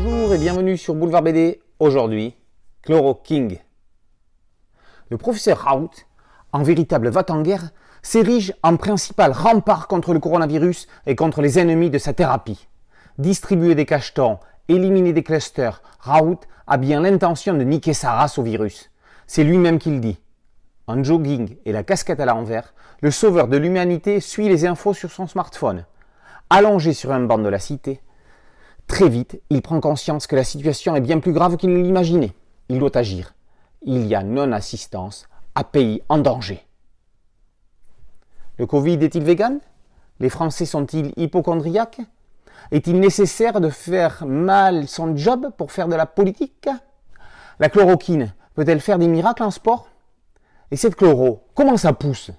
Bonjour et bienvenue sur Boulevard BD. Aujourd'hui, Chloro-King. Le professeur Raoult, en véritable va-t-en-guerre, s'érige en principal rempart contre le coronavirus et contre les ennemis de sa thérapie. Distribuer des cachetons, éliminer des clusters, Raoult a bien l'intention de niquer sa race au virus. C'est lui-même qui le dit. En jogging et la casquette à l'envers, le sauveur de l'humanité suit les infos sur son smartphone. Allongé sur un banc de la cité, très vite, il prend conscience que la situation est bien plus grave qu'il ne l'imaginait. Il doit agir. Il y a non-assistance à pays en danger. Le Covid est-il vegan? Les Français sont-ils hypocondriaques? Est-il nécessaire de faire mal son job pour faire de la politique? La chloroquine peut-elle faire des miracles en sport? Et cette chloro, comment ça pousse?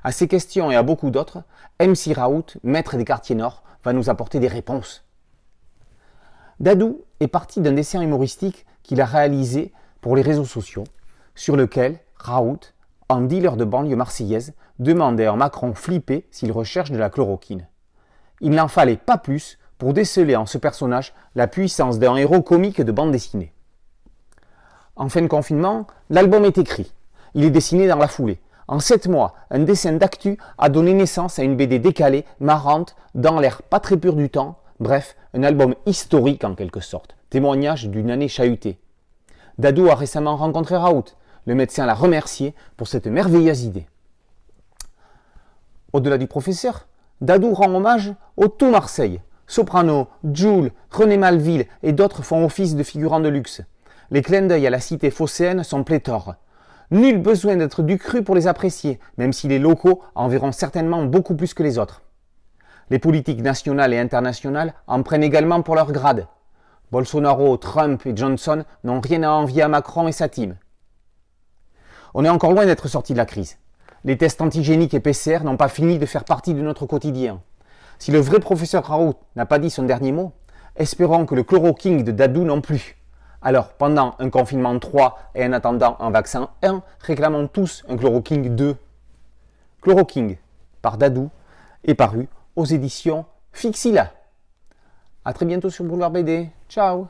À ces questions et à beaucoup d'autres, MC Raoult, maître des quartiers nord, va nous apporter des réponses. Dadou est parti d'un dessin humoristique qu'il a réalisé pour les réseaux sociaux, sur lequel Raoult, en dealer de banlieue marseillaise, demandait à Macron flippé s'il recherche de la chloroquine. Il n'en fallait pas plus pour déceler en ce personnage la puissance d'un héros comique de bande dessinée. En fin de confinement, l'album est écrit. Il est dessiné dans la foulée. En 7 mois, un dessin d'actu a donné naissance à une BD décalée, marrante, dans l'air pas très pur du temps. Bref, un album historique en quelque sorte, témoignage d'une année chahutée. Dadou a récemment rencontré Raoult. Le médecin l'a remercié pour cette merveilleuse idée. Au-delà du professeur, Dadou rend hommage au tout Marseille. Soprano, Jul, René Malville et d'autres font office de figurants de luxe. Les clins d'œil à la cité phocéenne sont pléthores. Nul besoin d'être du cru pour les apprécier, même si les locaux en verront certainement beaucoup plus que les autres. Les politiques nationales et internationales en prennent également pour leur grade. Bolsonaro, Trump et Johnson n'ont rien à envier à Macron et sa team. On est encore loin d'être sorti de la crise. Les tests antigéniques et PCR n'ont pas fini de faire partie de notre quotidien. Si le vrai professeur Raoult n'a pas dit son dernier mot, espérons que le Chloro-King de Dadou non plus. Alors, pendant un confinement 3 et en attendant un vaccin 1, réclamons tous un Chloro-King 2. Chloro-King, par Dadou, est paru aux éditions Fixila. A très bientôt sur Boulevard BD. Ciao!